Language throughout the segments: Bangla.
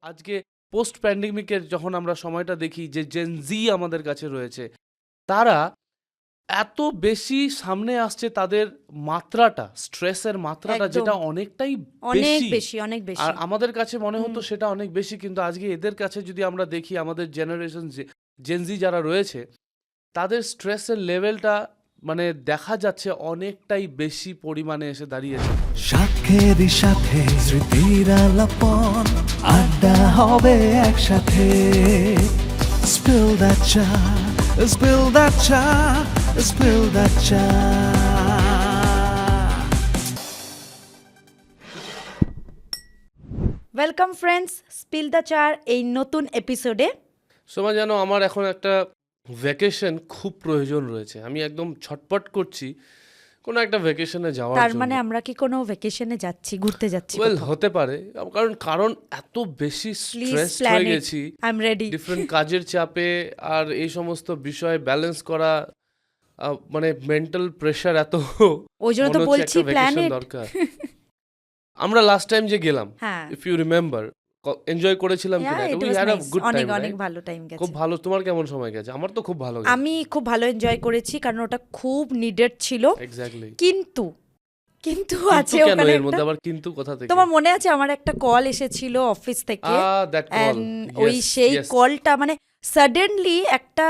আজকে পোস্ট প্যান্ডেমিকের যখন আমরা সময়টা দেখি যে জেন জি আমাদের কাছে রয়েছে, তারা এত বেশি সামনে আসছে, তাদের মাত্রাটা, স্ট্রেসের মাত্রাটা একদম যেটা অনেকটাই অনেক বেশি। বেশি অনেক আর বেশি আমাদের কাছে মনে হুম হতো সেটা অনেক বেশি, কিন্তু আজকে এদের কাছে যদি আমরা দেখি, আমাদের জেনারেশন জেন জি যারা রয়েছে, তাদের স্ট্রেসের লেভেলটা মানে দেখা যাচ্ছে অনেকটাই বেশি পরিমাণে এসে দাঁড়িয়েছে। সাথেরই সাথে স্মৃতির আলাপন আড্ডা হবে একসাথে Spill that চা Spill that চা Spill that চা ওয়েলকাম ফ্রেন্ডস স্পিল দ্য চার এই নতুন এপিসোডে। সময় যেন আমার এখন একটা ভ্যাকেশন খুব প্রয়োজন রয়েছে, আমি একদম ছটপট করছি কোনো একটা ভ্যাকেশনে যাওয়ার তার জন্য। মানে আমরা কি কোনো ভ্যাকেশনে যাচ্ছি, ঘুরতে যাচ্ছি? ওয়েল, হতে পারে, কারণ এত বেশি প্লিজ স্ট্রেস প্ল্যান হয়ে ইট, গেছি আই এম রেডি। ডিফারেন্ট কাজের চাপে, আর এই সমস্ত বিষয় ব্যালেন্স করা, মানে মেন্টাল প্রেশার এত, ওই জন্য তো মনে হচ্ছে বলছি একটা প্ল্যান ভ্যাকেশন ইট। দরকার। আমরা লাস্ট টাইম যে গেলাম, হ্যাঁ, ইফ ইউ রিমেম্বার, এনজয় করেছিলাম yeah, কিনা? it we was had a nice. Good অনেক টাইম, অনেক ভালো টাইম গেছে। খুব ভালো। তোমার কেমন সময় গেছে? আমার তো খুব ভালো গেছে। আমি খুব ভালো এনজয় করেছি কারণ ওটা খুব নিডেড ছিল। এক্স্যাক্টলি। কিন্তু কিন্তু আছে কিন্তু কেন ওখানে এর একটা, মধ্যে আবার কিন্তু কোথা থেকে? তোমার মনে আছে আমার একটা কল এসেছিল অফিস থেকে, দ্যাট কল, and ওই সেই কলটা মানে সাডেনলি একটা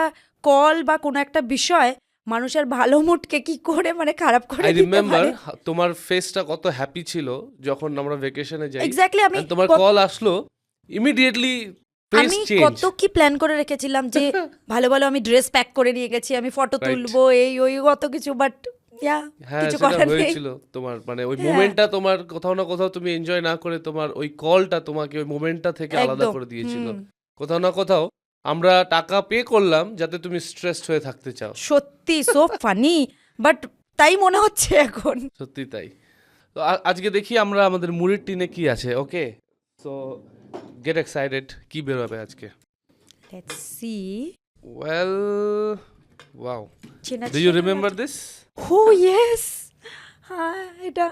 কল বা কোনো একটা বিষয় মানুষের ভালো মুডকে কি করে মানে খারাপ করে আই দিতে রিমেম্বার পারে। তোমার ফেসটা কত হ্যাপি ছিল যখন আমরা ভ্যাকেশনে যাই, এক্স্যাক্টলি আমি তোমার কল আসলো, ইমিডিয়েটলি ফেস আমি চেঞ্জ। কত কি প্ল্যান করে রেখেছিলাম যে ভালো ভালো আমি ড্রেস প্যাক করে নিয়ে গেছি, আমি ফটো Right. তুলবো, এই ওই কত কিছু, বাট হ্যাঁ, কিছু সেটা করার নেই। হয়েছিল। তোমার মানে ওই হ্যাঁ। মোমেন্টটা তোমার কোথাও না কোথাও তুমি এনজয় না করে, তোমার ওই কলটা তোমাকে ওই মোমেন্টটা থেকে আলাদা একদম করে দিয়েছিল। হুম। কোথাও না কোথাও আমরা টাকা পে করলাম যাতে তুমি স্ট্রেসড হয়ে থাকতে চাও। সত্যি সো ফানি, বাট তাই মনে হচ্ছে এখন। সত্যি তাই। তো আজকে দেখি আমরা আমাদের মুড়ির টিনে কি আছে। ওকে, সো গেট এক্সাইটেড, কি বেরোবে আজকে? Let's see. ওয়েল, ওয়াও, চেনা do you remember this? Oh yes, হ্যাঁ এটা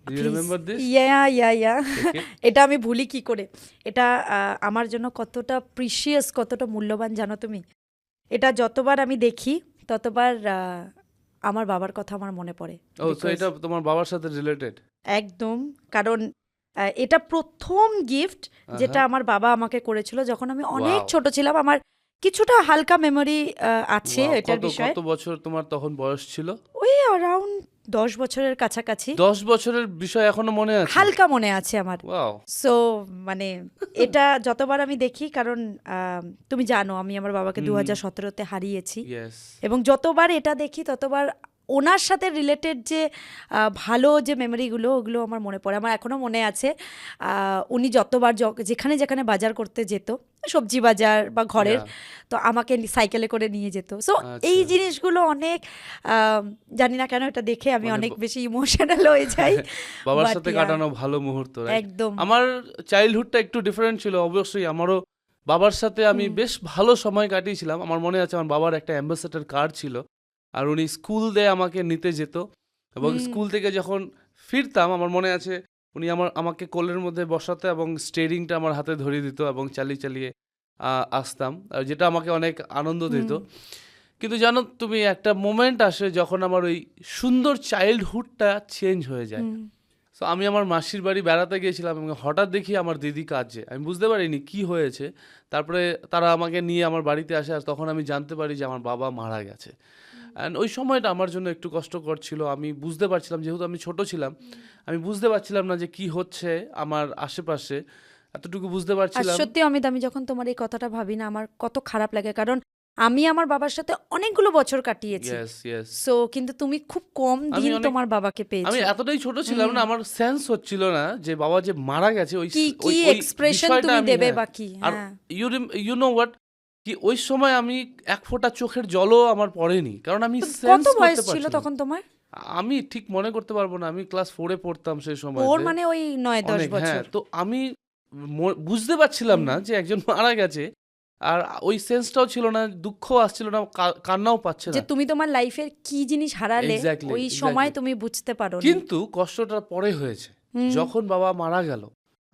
do you remember this? Yeah এটা আমি ভুলি কি করে? এটা আমার জন্য কতটা প্রিশিয়াস, কতটা মূল্যবান জানো তুমি? এটা যতবার আমি দেখি ততবার আমার বাবার কথা আমার মনে পড়ে। ও, তো এটা তোমার বাবার সাথে রিলেটেড? একদম, কারণ এটা প্রথম গিফট যেটা আমার বাবা আমাকে করেছিল যখন আমি অনেক Wow. ছোট ছিলাম। আমার কিছুটা হালকা মেমোরি আছে এটার বিষয়ে। কত বছর তোমার তখন বয়স ছিল? ওই অ্যারাউন্ড 10 বছরের কাছাকাছি। 10 বছরের বিষয় এখনো মনে আছে? হালকা মনে আছে আমার। ওয়াও। সো মানে এটা যতবার আমি দেখি, কারণ তুমি জানো আমি আমার বাবাকে 2017-তে হারিয়েছি, ইয়েস। এবং যতবার এটা দেখি ততবার ওনার সাথে রিলেটেড যে ভালো যে মেমোরিগুলো, ওগুলো আমার মনে পড়ে। আমার এখনও মনে আছে উনি যতবার যেখানে যেখানে বাজার করতে যেত, সবজি বাজার বা ঘরের, তো আমাকে সাইকেলে করে নিয়ে যেত। সো এই জিনিসগুলো অনেক জানি না কেন এটা দেখে আমি মানে অনেক বেশি ইমোশনাল হয়ে যাই। বাবার But সাথে yeah, কাটানো ভালো মুহূর্ত, right? একদম। আমার চাইল্ডহুডটা একটু ডিফারেন্ট ছিল অবশ্যই। আমারও বাবার সাথে আমি বেশ ভালো সময় কাটিয়েছিলাম। আমার মনে আছে আমার বাবার একটা অ্যাম্বাসেডর কার ছিল, আর উনি স্কুল দিয়ে আমাকে নিতে যেত, এবং স্কুল থেকে যখন ফিরতাম আমার মনে আছে উনি আমাকে কোলের মধ্যে বসাতে এবং স্টিয়ারিংটা আমার হাতে ধরিয়ে দিত এবং চালিয়ে চালিয়ে আসতাম, আর যেটা আমাকে অনেক আনন্দ দিত। কিন্তু জানো তুমি, একটা মোমেন্ট আসে যখন আমার ওই সুন্দর চাইল্ডহুডটা চেঞ্জ হয়ে যায়। সো আমি আমার মাসির বাড়ি বেড়াতে গিয়েছিলাম এবং হঠাৎ দেখি আমার দিদি কাঁদছে। আমি বুঝতে পারিনি কি হয়েছে। তারপরে তারা আমাকে নিয়ে আমার বাড়িতে আসে, আর তখন আমি জানতে পারি যে আমার বাবা মারা গেছে। অ্যান্ড ওই সময়টা আমার জন্য একটু কষ্টকর ছিল। আমি বুঝতে পারছিলাম, যেহেতু আমি ছোট ছিলাম, আমি বুঝতে পারছিলাম না যে কি হচ্ছে আমার আশেপাশে, এতটুকু বুঝতে আর পারছিলাম। সত্যি অমিত, আমি যখন তোমার এই কথাটা ভাবি না, আমার কত খারাপ লাগে, কারণ আমি আমার বাবার সাথে অনেকগুলো বছর কাটিয়েছি। Yes, yes. সো কিন্তু তুমি খুব কম দিন তোমার বাবাকে আমি পেয়েছো। এতটাই ছোট ছিলাম না, আমার সেন্স হচ্ছিল না যে বাবা যে মারা গেছে, ওই কি ওই এক্সপ্রেশন বিষয়টা তুমি আমি, দেবে হ্যাঁ। বা কি। আর হ্যাঁ, ইউ নো হোয়াট, কি ওই সময় আমি এক ফোঁটা চোখের জলও আমার পড়েনি, কারণ আমি তো সেন্স কত বয়স করতে ছিল পারছিলাম। তখন তোমার? আমি ঠিক মনে করতে পারবো না, আমি ক্লাস 4-এ পড়তাম সেই সময়। ওর মানে ওই 9-10 হ্যাঁ, বছর। তো আমি বুঝতে পারছিলাম না যে একজন মারা গেছে, আর ওই সেন্সটাও ছিল না, দুঃখ আসছিল না, কান্নাও পাচ্ছে যে না। তুমি তোমার লাইফের কি জিনিস হারালে Exactly, ওই exactly. সময় তুমি বুঝতে পারো। কিন্তু কষ্টটা পরে হয়েছে, যখন বাবা মারা গেল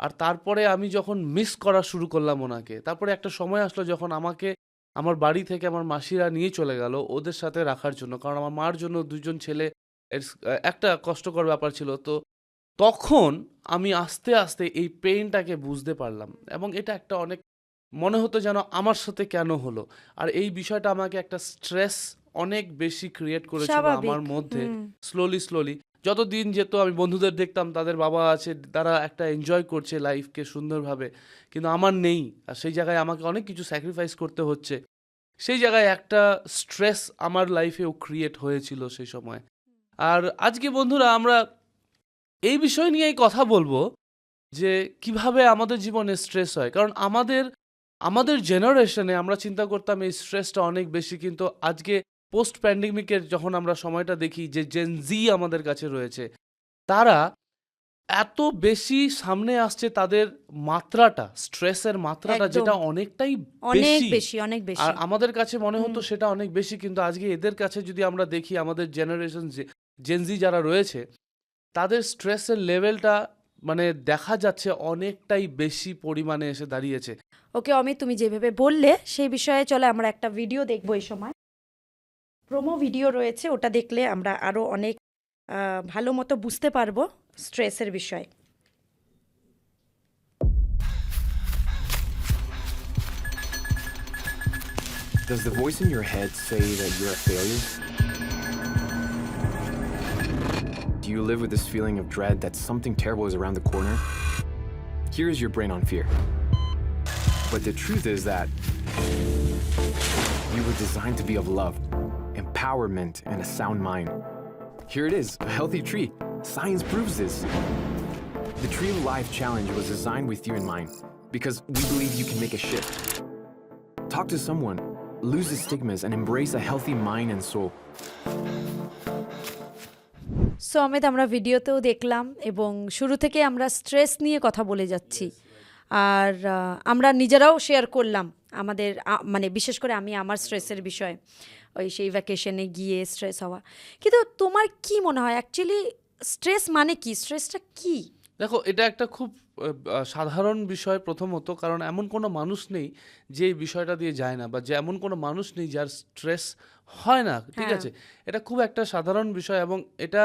আর তারপরে আমি যখন মিস করা শুরু করলাম ওনাকে, তারপরে একটা সময় আসলো যখন আমাকে আমার বাড়ি থেকে আমার মাসিরা নিয়ে চলে গেল ওদের সাথে রাখার জন্য, কারণ আমার মার জন্য দুজন ছেলে একটা কষ্টকর ব্যাপার ছিল। তো তখন আমি আস্তে আস্তে এই পেইনটাকে বুঝতে পারলাম, এবং এটা একটা অনেক মনে হতো যেন আমার সাথে কেন হলো। আর এই বিষয়টা আমাকে একটা স্ট্রেস অনেক বেশি ক্রিয়েট করেছিল স্বাভাবিক। আমার মধ্যে। হুম। স্লোলি স্লোলি যত দিন যেত, আমি বন্ধুদের দেখতাম তাদের বাবা আছে, তারা একটা এনজয় করছে লাইফকে সুন্দরভাবে, কিন্তু আমার নেই। আর সেই জায়গায় আমাকে অনেক কিছু স্যাক্রিফাইস করতে হচ্ছে। সেই জায়গায় একটা স্ট্রেস আমার লাইফেও ক্রিয়েট হয়েছিল সেই সময়। আর আজকে বন্ধুরা আমরা এই বিষয় নিয়েই কথা বলবো যে কিভাবে আমাদের জীবনে স্ট্রেস হয়। কারণ আমাদের জেনারেশনে আমরা চিন্তা করতাম এই স্ট্রেসটা অনেক বেশি, কিন্তু আজকে পোস্ট প্যান্ডেমিকের যখন আমরা সময়টা দেখি যে জেন জি আমাদের কাছে রয়েছে, তারা এত বেশি সামনে আসছে, তাদের মাত্রাটা, স্ট্রেসের মাত্রাটা একদম। যেটা অনেকটাই অনেক বেশি। বেশি, অনেক বেশি। আর আমাদের কাছে মনে হতো সেটা অনেক বেশি, কিন্তু আজকে এদের কাছে যদি আমরা দেখি, আমাদের জেনারেশন জেনজি যারা রয়েছে, তাদের স্ট্রেসের লেভেলটা মানে দেখা যাচ্ছে অনেকটাই বেশি পরিমাণে এসে দাঁড়িয়েছে। ওকে অমিত, তুমি যেভাবে বললে সেই বিষয়ে চলে আমরা একটা ভিডিও দেখবো এই সময়। প্রোমো ভিডিও রয়েছে, ওটা দেখলে আমরা আরো অনেক ভালো মতো বুঝতে পারবো স্ট্রেসের বিষয়। Does the voice in your head say that you're a failure? Do you live with this feeling of dread that something terrible is around the corner? Here is your brain on fear. But the truth is that you were designed to be of love, empowerment, and a sound mind. Here it is, a healthy tree. Science proves this. The Tree of Life Challenge was designed with you in mind because we believe you can make a shift. Talk to someone, lose the stigmas, and embrace a healthy mind and soul. So Amit, আমরা ভিডিওতেও দেখলাম এবং শুরু থেকে আমরা স্ট্রেস নিয়ে কথা বলে যাচ্ছি। আর আমরা নিজেরাও শেয়ার করলাম আমাদের মানে বিশেষ করে আমি আমার স্ট্রেসের বিষয়, ওই সেই ভ্যাকেশনে গিয়ে স্ট্রেস হওয়া। কিন্তু তোমার কি মনে হয় অ্যাকচুয়ালি স্ট্রেস মানে কি? স্ট্রেসটা কি? দেখো, এটা একটা খুব সাধারণ বিষয় প্রথমত, কারণ এমন কোনো মানুষ নেই যে এই বিষয়টা দিয়ে যায় না, বা যে এমন কোনো মানুষ নেই যার স্ট্রেস হয় না, ঠিক হ্যাঁ। আছে? এটা খুব একটা সাধারণ বিষয়, এবং এটা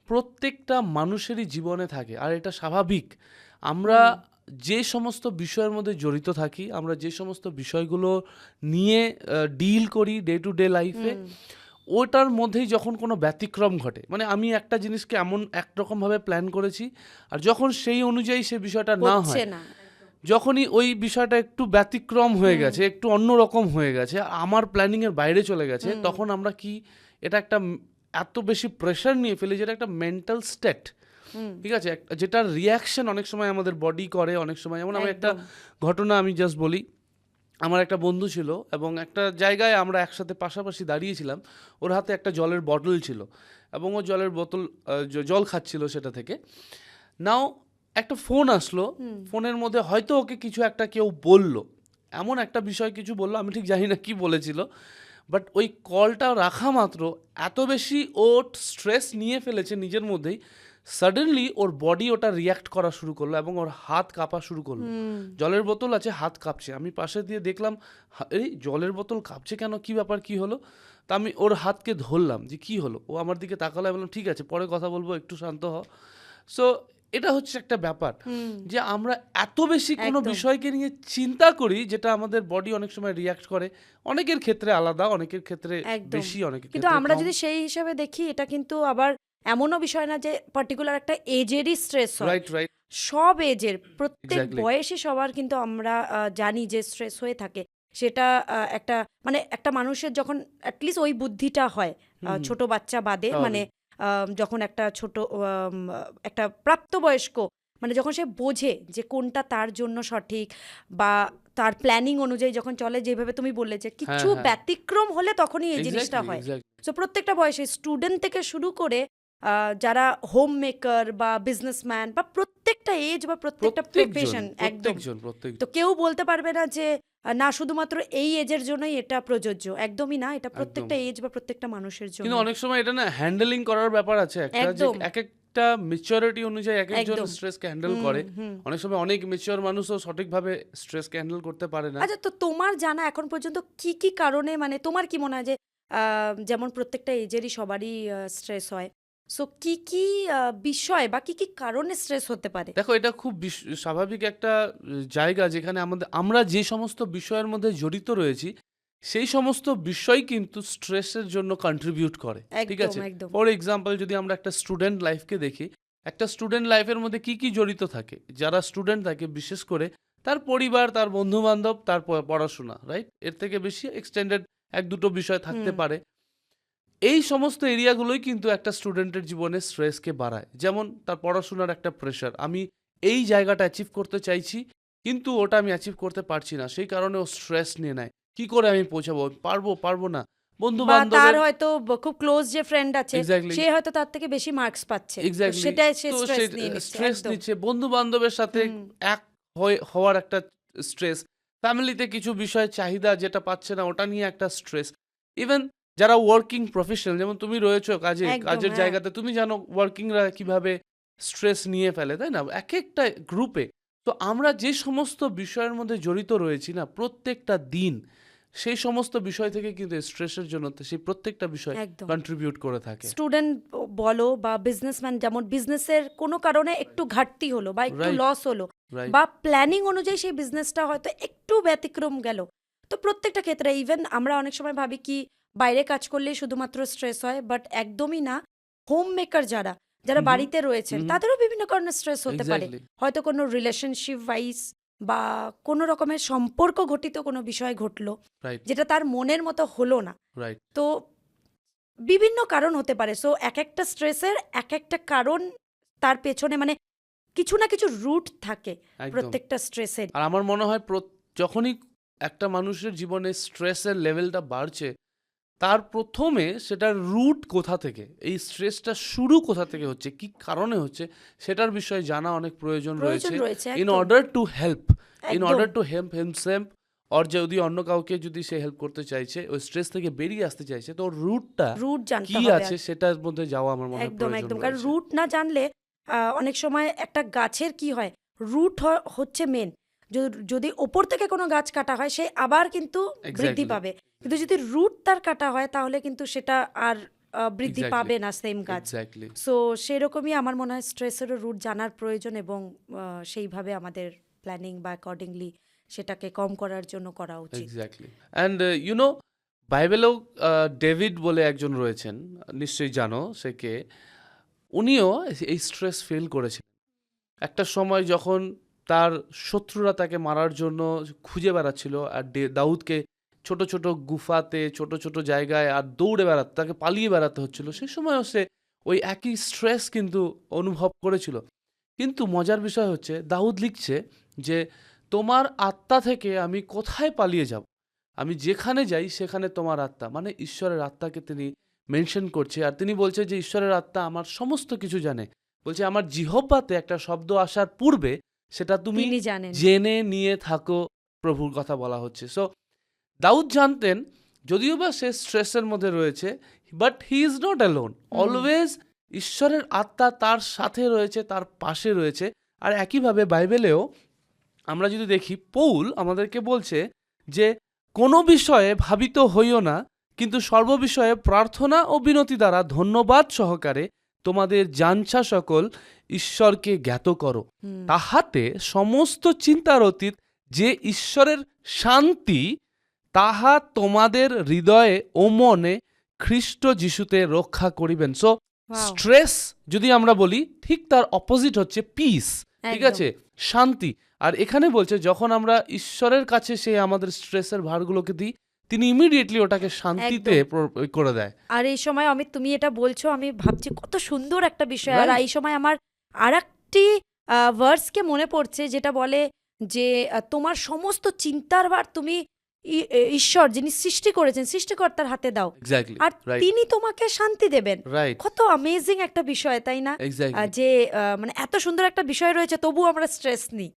প্রত্যেকটা মানুষেরই জীবনে থাকে, আর এটা স্বাভাবিক। আমরা যে সমস্ত বিষয়ের মধ্যে জড়িত থাকি, আমরা যে সমস্ত বিষয়গুলো নিয়ে ডিল করি ডে টু ডে লাইফে, ওটার মধ্যেই যখন কোনো ব্যতিক্রম ঘটে, মানে আমি একটা জিনিসকে এমন একরকমভাবে প্ল্যান করেছি, আর যখন সেই অনুযায়ী সে বিষয়টা না হচ্ছে হয়, না। যখনই ওই বিষয়টা একটু ব্যতিক্রম হয়ে গেছে, একটু অন্যরকম হয়ে গেছে, আমার প্ল্যানিংয়ের বাইরে চলে গেছে, তখন আমরা কি এটা একটা এত বেশি প্রেশার নিয়ে ফেলি, যেটা একটা মেন্টাল স্টেট, ঠিক আছে, যেটার রিয়াকশন অনেক সময় আমাদের বডি করে, অনেক সময়। যেমন আমি একটা ঘটনা আমি জাস্ট বলি। আমার একটা বন্ধু ছিল, এবং একটা জায়গায় আমরা একসাথে পাশাপাশি দাঁড়িয়েছিলাম, ওর হাতে একটা জলের বটল ছিল, এবং ও জলের বোতল জল খাচ্ছিল সেটা থেকে। নাও একটা ফোন আসলো, ফোনের মধ্যে হয়তো ওকে কিছু একটা কেউ বলল, এমন একটা বিষয় কিছু বললো, আমি ঠিক জানি না কি বলেছিল, বাট ওই কলটা রাখা মাত্র এত বেশি ও স্ট্রেস নিয়ে ফেলেছে নিজের মধ্যেই, সাডেনলি ওর বডি ওটা রিয়াক্ট করা শুরু করলো, এবং ওর হাত কাঁপা শুরু করলো। জলের বোতল আছে, হাত কাঁপছে। আমি পাশে দিয়ে দেখলাম, এই জলের বোতল কাঁপছে কেন, কি ব্যাপার, কি হলো? তা আমি ওর হাতকে ধরলাম যে কি হলো। ও আমার দিকে তাকালো, আমি বললাম ঠিক আছে, পরে কথা বলবো, একটু শান্ত হ। সো এটা হচ্ছে একটা ব্যাপার যে আমরা এত বেশি কোনো বিষয়কে নিয়ে চিন্তা করি, যেটা আমাদের বডি অনেক সময় রিয়াক্ট করে। অনেকের ক্ষেত্রে আলাদা, অনেকের ক্ষেত্রে বেশি, অনেকের কিন্তু ক্ষেত্রে আমরা কম। যদি সেই হিসাবে দেখি, এটা কিন্তু আবার এমনও বিষয় না যে পার্টিকুলার একটা এজেরই স্ট্রেস হয়। রাইট রাইট সব এজের, প্রত্যেক Exactly. বয়সী সবার কিন্তু আমরা জানি যে স্ট্রেস হয়ে থাকে। সেটা একটা মানে একটা মানুষের যখন অ্যাটলিস্ট ওই বুদ্ধিটা হয়, ছোট বাচ্চা বাদে, স্বাভাবিক। মানে যখন একটা ছোট একটা প্রাপ্তবয়স্ক, মানে যখন সে বোঝে যে কোনটা তার জন্য সঠিক, বা তার প্ল্যানিং অনুযায়ী যখন চলে, যেভাবে তুমি বললে যে কিছু হ্যাঁ। ব্যতিক্রম হলে তখনই এই জিনিসটা Exactly, হয়। exactly. সো প্রত্যেকটা বয়সে স্টুডেন্ট থেকে শুরু করে যারা হোম মেকার বা বিজনেসম্যান, বা প্রত্যেকটা এজ বা প্রত্যেকটা প্রফেশন, একদম। প্রত্যেকজন। তো কেউ বলতে পারবে না যে না শুধুমাত্র এই এজের জন্যই এটা প্রযোজ্য, একদমই না, এটা প্রত্যেকটা এজ বা প্রত্যেকটা মানুষের জন্য। কিন্তু অনেক সময় এটা না হ্যান্ডেলিং করার ব্যাপার আছে একটা, যে একদম। এক এক একটা ম্যাচুরিটি অনুযায়ী এক একজন একদম। স্ট্রেসকে হ্যান্ডেল করে। অনেক সময় অনেক ম্যাচিওর মানুষও সঠিকভাবে স্ট্রেসকে হ্যান্ডেল করতে পারে না। আচ্ছা, তো তোমার জানা এখন পর্যন্ত কি কি কারণে, মানে তোমার কি মনে হয় যে যেমন প্রত্যেকটা এজেরই সবারই স্ট্রেস হয়, সো কি কি বিষয় বা কি কি কারণে স্ট্রেস হতে পারে? দেখো, এটা খুব স্বাভাবিক একটা জায়গা যেখানে আমরা যে সমস্ত বিষয়ের মধ্যে জড়িত রয়েছি সেই সমস্ত বিষয় কিন্তু স্ট্রেসের জন্য কন্ট্রিবিউট করে, ঠিক একদম আছে? একদম। ফর এক্সাম্পল, যদি আমরা একটা স্টুডেন্ট লাইফকে দেখি, একটা স্টুডেন্ট লাইফের মধ্যে কি কি জড়িত থাকে? যারা স্টুডেন্ট থাকে বিশেষ করে তার পরিবার, তার বন্ধু বান্ধব, তার পড়াশোনা, রাইট? এর থেকে বেশি এক্সটেন্ডেড এক দুটো বিষয় থাকতে পারে। এই সমস্ত এরিয়াগুলোই কিন্তু একটা স্টুডেন্টের জীবনে স্ট্রেসকে বাড়ায়। যেমন তার পড়াশোনার একটা প্রেশার, আমি এই জায়গাটা অ্যাচিভ করতে চাইছি কিন্তু ওটা আমি অ্যাচিভ করতে পারছি না, সেই কারণে ও স্ট্রেস নিয়ে নেয়। কি করে আমি পৌঁছাবো, পারবো না। বন্ধু বা তার বান্ধবের হয়তো খুব ক্লোজ যে ফ্রেন্ড আছে Exactly. সে হয়তো তার থেকে বেশি মার্কস পাচ্ছে, তো এক্স্যাক্টলি, সেটাই সে তো স্ট্রেস নিয়ে নিচ্ছে। স্ট্রেস একদম। নিচ্ছে বন্ধু বান্ধবের সাথে এক হওয়ার একটা স্ট্রেস, ফ্যামিলিতে কিছু বিষয় চাহিদা যেটা পাচ্ছে না ওটা নিয়ে একটা স্ট্রেস। ইভেন যারা ওয়ার্কিং প্রফেশনাল, যেমন তুমি রয়েছো একদম, কাজের হ্যাঁ। জায়গাতে, তুমি জানো ওয়ার্কিংরা কিভাবে স্ট্রেস নিয়ে ফেলে, তাই না? এক একটা গ্রুপে। তো আমরা যে সমস্ত বিষয়ের মধ্যে জড়িত রয়েছি না প্রত্যেকটা দিন, সেই সমস্ত বিষয় থেকে কিন্তু স্ট্রেসের জন্য সেই প্রত্যেকটা বিষয় একদম। কন্ট্রিবিউট করে থাকে। স্টুডেন্ট বলো বা বিজনেসম্যান, যেমন বিজনেসের কোনো কারণে একটু ঘাটতি হলো বা একটু Right. লস হলো, রাইট, বা প্ল্যানিং অনুযায়ী সেই বিজনেসটা হয়তো একটু ব্যতিক্রম গেল, তো প্রত্যেকটা ক্ষেত্রে ইভেন আমরা অনেক সময় ভাবি কি বাইরে কাজ করলেই শুধুমাত্র স্ট্রেস হয়, বাট একদমই না। হোম মেকার যারা যারা বাড়িতে রয়েছেন তাদেরও বিভিন্ন কারণে স্ট্রেস হতে পারে। এক্স্যাক্টলি, হয়তো কোনো রিলেশনশিপ ওয়াইজ বা কোনো রকমের সম্পর্ক ঘটিত কোনো বিষয় ঘটলো রাইট, যেটা তার মনের মতো হলো না, রাইট। তো বিভিন্ন কারণ হতে পারে। সো এক একটা স্ট্রেসের এক একটা কারণ, তার পেছনে মানে কিছু না কিছু রুট থাকে একদম। প্রত্যেকটা স্ট্রেসের। আর আমার মনে হয় যখনই একটা মানুষের জীবনে স্ট্রেসের লেভেলটা বাড়ছে, তার প্রথমে সেটার রুট কোথা থেকে, এই স্ট্রেসটা শুরু কোথা থেকে হচ্ছে, কি কারণে হচ্ছে, সেটার বিষয়ে জানা অনেক প্রয়োজন প্রয়োজন রয়েছে। রয়েছে, ইন একদম। অর্ডার টু হেল্প, ইন একদম। Order to help himself, or যদি অন্য কাউকে যদি সে হেল্প করতে চাইছে, ওই স্ট্রেস থেকে বেরিয়ে আসতে চাইছে, তো রুটটা রুট জানতে কি হবে আছে সেটার মধ্যে যাওয়া আমার মনে হয় একদম প্রয়োজন একদম। কারণ রয়েছে। রুট না জানলে অনেক সময় একটা গাছের কি হয়, রুট হচ্ছে মেন। যদি ওপর থেকে কোনো গাছ কাটা হয় সে আবার কিন্তু বৃদ্ধি Exactly. পাবে, কিন্তু যদি রুট তার কাটা হয় তাহলে কিন্তু সেটা আর বৃদ্ধি Exactly. পাবে না সেম গাছ। এক্স্যাক্টলি, সো সেরকমই আমার মনে হয় স্ট্রেসেরও রুট জানার প্রয়োজন, এবং সেইভাবে আমাদের প্ল্যানিং বা অ্যাকর্ডিংলি সেটাকে কম করার জন্য করা উচিত। এক্স্যাক্টলি। অ্যান্ড ইউনো, বাইবেলেও ডেভিড বলে একজন রয়েছেন, নিশ্চয়ই জানো সে কে। উনিও এই স্ট্রেস ফিল করেছিলেন একটা সময়, যখন তার শত্রুরা তাকে মারার জন্য খুঁজে বেড়াচ্ছিল, আর দাউদকে ছোট ছোট গুফাতে, ছোট ছোট জায়গায় আর দৌড়ে বেড়াতে, তাকে পালিয়ে বেড়াতে হচ্ছিল, সেই সময়ও সে ওই একই স্ট্রেস কিন্তু অনুভব করেছিল। কিন্তু মজার বিষয় হচ্ছে, দাউদ লিখছে যে তোমার আত্মা থেকে আমি কোথায় পালিয়ে যাব, আমি যেখানে যাই সেখানে তোমার আত্মা, মানে ঈশ্বরের আত্মাকে তিনি মেনশন করছে। আর তিনি বলছে যে ঈশ্বরের আত্মা আমার সমস্ত কিছু জানে, বলছে আমার জিহ্বাতে একটা শব্দ আসার পূর্বে সেটা তুমি তিনি জানেন। জেনে নিয়ে থাকো, প্রভুর কথা বলা হচ্ছে। সো দাউদ জানতেন, যদিও বা সে স্ট্রেসের মধ্যে রয়েছে, but he is not alone, always ঈশ্বরের আত্মা তার সাথে রয়েছে, তার পাশে রয়েছে। আর একইভাবে বাইবেলেও আমরা যদি দেখি, পৌল আমাদেরকে বলছে যে কোনো বিষয়ে ভাবিত হইও না, কিন্তু সর্ববিষয়ে প্রার্থনা ও বিনতি দ্বারা ধন্যবাদ সহকারে তোমাদের জানছা সকল ঈশ্বরকে জ্ঞাত করো, তাহাতে সমস্ত চিন্তার অতীত যে ঈশ্বরের শান্তি, তাহা তোমাদের হৃদয়ে ও মনে খ্রিস্ট যিশুতে রক্ষা করিবেন। So Wow. স্ট্রেস যদি আমরা বলি, ঠিক তার অপোজিট হচ্ছে পিস, ঠিক একদম। আছে, শান্তি। আর এখানে বলছে যখন আমরা ঈশ্বরের কাছে সেই আমাদের স্ট্রেসের ভারগুলোকে দিই, তিনি ইমিডিয়েটলি ওটাকে শান্তিতে করে দেয়। আর এই সময় অমিত, তুমি এটা বলছো, আমি ভাবছি কত সুন্দর একটা বিষয়। আর Right. এই সময় আমার আর একটি ভার্সকে মনে পড়ছে যেটা বলে যে তোমার সমস্ত চিন্তার ভার তুমি ঈশ্বর যিনি সৃষ্টি করেছেন, সৃষ্টিকর্তার হাতে দাও, এক্স্যাক্টলি, আর রাইট, তিনি তোমাকে শান্তি দেবেন। রাইট, কত অ্যামেজিং একটা বিষয়, তাই না? এক্স্যাক্টলি। যে মানে এত সুন্দর একটা বিষয় রয়েছে তবুও আমরা স্ট্রেস নিই।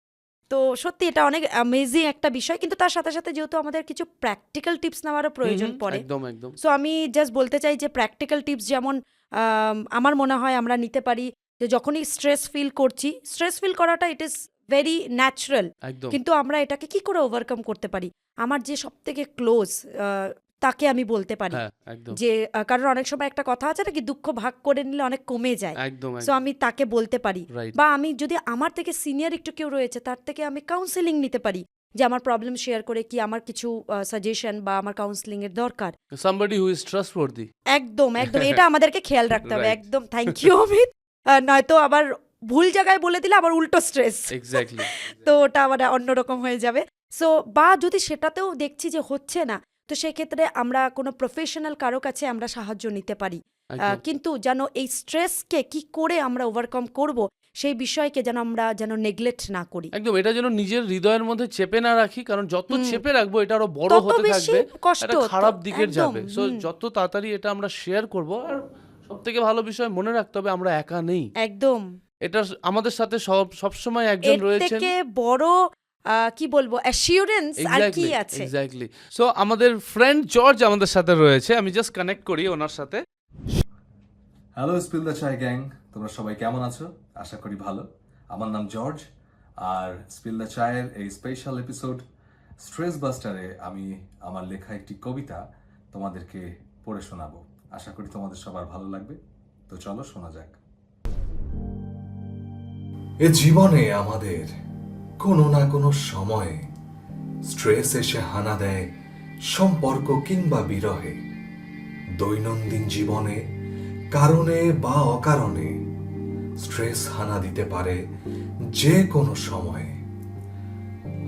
তো সত্যি এটা অনেক অ্যামেজিং একটা বিষয়, কিন্তু তার সাথে সাথে যেহেতু আমাদের কিছু প্র্যাকটিক্যাল টিপস নেওয়ারও প্রয়োজন পড়ে, একদম একদম। সো আমি জাস্ট বলতে চাই যে প্র্যাকটিক্যাল টিপস যেমন আমার মনে হয় আমরা নিতে পারি যে যখনই স্ট্রেস ফিল করছি, স্ট্রেস ফিল করাটা ইট ইজ ভেরি ন্যাচারাল, একদম কিন্তু আমরা এটাকে কি করে ওভারকাম করতে পারি? আমার যে সব থেকে ক্লোজ তাকে আমি বলতে পারি হ্যাঁ একদম যে কারণ অনেক সময় একটা কথা আছে নাকি, দুঃখ ভাগ করে নিলে অনেক কমে যায়। একদম সো আমি তাকে বলতে পারি, রাইট বা আমি যদি আমার থেকে সিনিয়র একটু কেউ রয়েছে তার থেকে আমি কাউন্সেলিং নিতে পারি, যে আমার প্রবলেম শেয়ার করে কি আমার কিছু সাজেশন বা আমার কাউন্সেলিং এর দরকার। somebody who is trustworthy একদম একদম এটা আমাদেরকে খেয়াল রাখতে হবে। Right. একদম থ্যাংক ইউ অমিত। নয়তো আবার ভুল জায়গায় বলে দিলে আবার উল্টো স্ট্রেস, এক্স্যাক্টলি তো ওটা আবার অন্যরকম হয়ে যাবে। সো বা যদি সেটাতেও দেখছি যে হচ্ছে না, তো সেক্ষেত্রে আমরা কোনো প্রফেশনাল কারো কাছে আমরা সাহায্য নিতে পারি। কিন্তু যেন এই স্ট্রেসকে কি করে আমরা ওভারকাম করব সেই বিষয়কে যেন আমরা নেগলেক্ট না করি। একদম এটা যেন নিজের হৃদয়ের মধ্যে চেপে না রাখি, কারণ যত হুম। চেপে রাখবো এটা আরো বড় তত হতে বেশি থাকবে, কষ্ট, এটা খারাপ দিকের একদম, যাবে। সো হুম। যত তাড়াতাড়ি এটা আমরা শেয়ার করব। আর সব থেকে ভালো বিষয় মনে রাখতে হবে আমরা একা নেই, একদম এটা আমাদের সাথে সবসময় একজন এর রয়েছেন। থেকে বড় কি বলবো অ্যাসিওরেন্স আর কি আছে? এক্স্যাক্টলি। সো আমাদের ফ্রেন্ড জর্জ আমাদের সাথে রয়েছে, আমি জাস্ট কানেক্ট করি ওনার সাথে। হ্যালো স্পিল দ্য চাই গ্যাং, তোমরা সবাই কেমন আছো? আশা করি ভালো। আমার নাম জর্জ, আর স্পিল দ্য চায়ের এই স্পেশাল এপিসোড স্ট্রেস বাস্টারে আমি আমার লেখা একটি কবিতা তোমাদেরকে পড়ে শোনাবো। আশা করি তোমাদের সবার ভালো লাগবে, তো চলো শোনা যাক। এ জীবনে আমাদের কোনো না কোনো সময়ে স্ট্রেস এসে হানা দেয় সম্পর্ক কিংবা বিরহে। দৈনন্দিন জীবনে কারণে বা অকারণে স্ট্রেস হানা দিতে পারে যে কোনো সময়ে।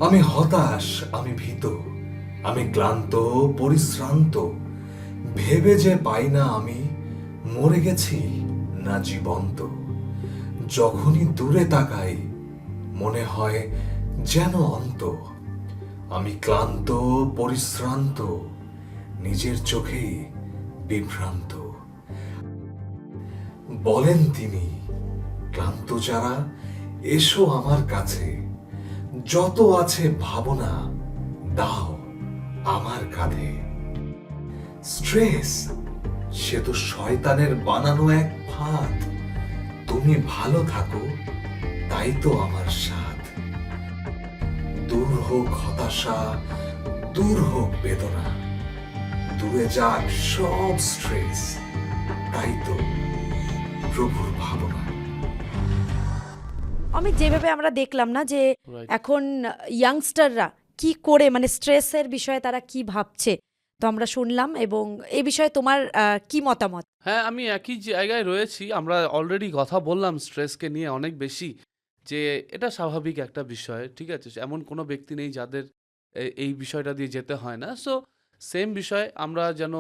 আমি হতাশ, আমি ভীত, আমি ক্লান্ত, পরিশ্রান্ত, ভেবে যে পাই না আমি মরে গেছি না জীবন্ত। যখনই দূরে তাকাই মনে হয় যেন অন্ত। আমি ক্লান্ত, পরিশ্রান্ত, নিজের চোখেই বিভ্রান্ত। বলেন তিনি, ক্লান্ত যারা এসো আমার কাছে, যত আছে ভাবনা দাও আমার কাঁধে। স্ট্রেস সে তো শয়তানের বানানো এক ফাঁদ, তুমি ভালো থাকো তাই তো আমার সাথ। দূর হোক হতাশা, দূর হোক বেদনা, দূরে যাক সব স্ট্রেস, তাই তো প্রভুর ভাবনা। আমি যেভাবে আমরা দেখলাম না যে Right. এখন ইয়াংস্টাররা কি করে স্ট্রেসের বিষয়ে তারা কি ভাবছে, তো আমরা শুনলাম। এবং এই বিষয়ে তোমার কি মতামত? হ্যাঁ আমি একই জায়গায় রয়েছি, আমরা অলরেডি কথা বললাম স্ট্রেসকে নিয়ে অনেক বেশি, যে এটা স্বাভাবিক একটা বিষয়, ঠিক আছে? এমন কোনো ব্যক্তি নেই যাদের এই বিষয়টা দিয়ে যেতে হয় না। সো সেম বিষয় আমরা যেন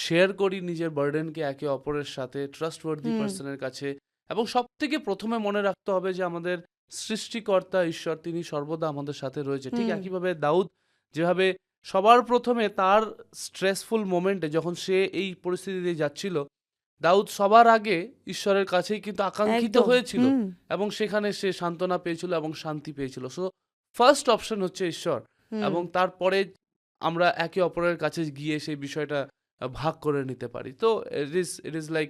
শেয়ার করি নিজের বার্ডেনকে একে অপরের সাথে, ট্রাস্টওয়ার্দি হুম। পার্সনের কাছে। এবং সব থেকে প্রথমে মনে রাখতে হবে যে আমাদের সৃষ্টিকর্তা ঈশ্বর তিনি সর্বদা আমাদের সাথে রয়েছে। ঠিক হুম। একইভাবে দাউদ যেভাবে সবার প্রথমে তার স্ট্রেসফুল মোমেন্টে যখন সে এই পরিস্থিতি দিয়ে যাচ্ছিল, দাউদ সবার আগে ঈশ্বরের কাছেই কিন্তু আকাঙ্ক্ষিত একদম, হয়েছিল, হুম, এবং সেখানে সে সান্ত্বনা পেয়েছিল এবং শান্তি পেয়েছিল। সো ফার্স্ট অপশন হচ্ছে ঈশ্বর, হুম। এবং তারপরে আমরা একে অপরের কাছে গিয়ে সেই বিষয়টা ভাগ করে নিতে পারি। তো ইট ইজ লাইক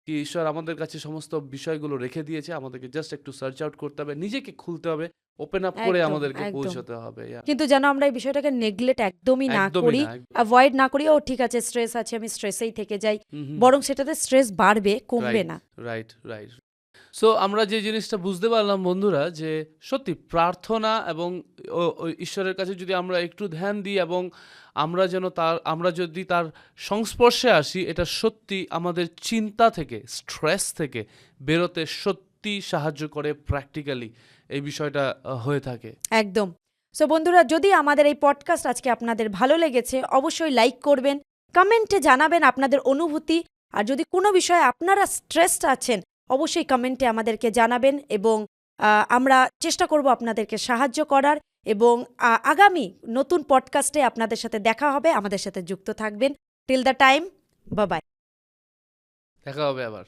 কি ঈশ্বর আমাদের কাছে সমস্ত বিষয়গুলো রেখে দিয়েছে, আমাদেরকে জাস্ট একটু সার্চ আউট করতে হবে, নিজেকে খুলতে হবে, ওপেন আপ করে একদম, আমাদেরকে একদম। পৌঁছতে হবে। কিন্তু যেন আমরা এই বিষয়টাকে নেগলেক্ট একদমই না একদমই করি, না, একদম। অ্যাভয়েড না করি, ও ঠিক আছে স্ট্রেস আছে আমি স্ট্রেসেই থেকে যাই, হুম, হুম। বরং সেটাতে স্ট্রেস বাড়বে, কমবে না। Right right. সো আমরা যে জিনিসটা বুঝতে পারলাম বন্ধুরা, যে সত্যি প্রার্থনা এবং ও ঈশ্বরের কাছে যদি আমরা একটু ধ্যান দিই এবং আমরা যদি তার সংস্পর্শে আসি, এটা সত্যি আমাদের চিন্তা থেকে, স্ট্রেস থেকে বেরোতে সত্যি সাহায্য করে। প্র্যাকটিক্যালি এই বিষয়টা হয়ে থাকে। একদম। সো বন্ধুরা, যদি আমাদের এই পডকাস্ট আজকে আপনাদের ভালো লেগেছে অবশ্যই লাইক করবেন, কমেন্টে জানাবেন আপনাদের অনুভূতি, আর যদি কোনো বিষয়ে আপনারা স্ট্রেসড আছেন অবশ্যই কমেন্টে আমাদেরকে জানাবেন, এবং আমরা চেষ্টা করব আপনাদেরকে সাহায্য করার। এবং আগামী নতুন পডকাস্টে আপনাদের সাথে দেখা হবে, আমাদের সাথে যুক্ত থাকবেন। Till the time, bye bye. দেখা হবে আবার।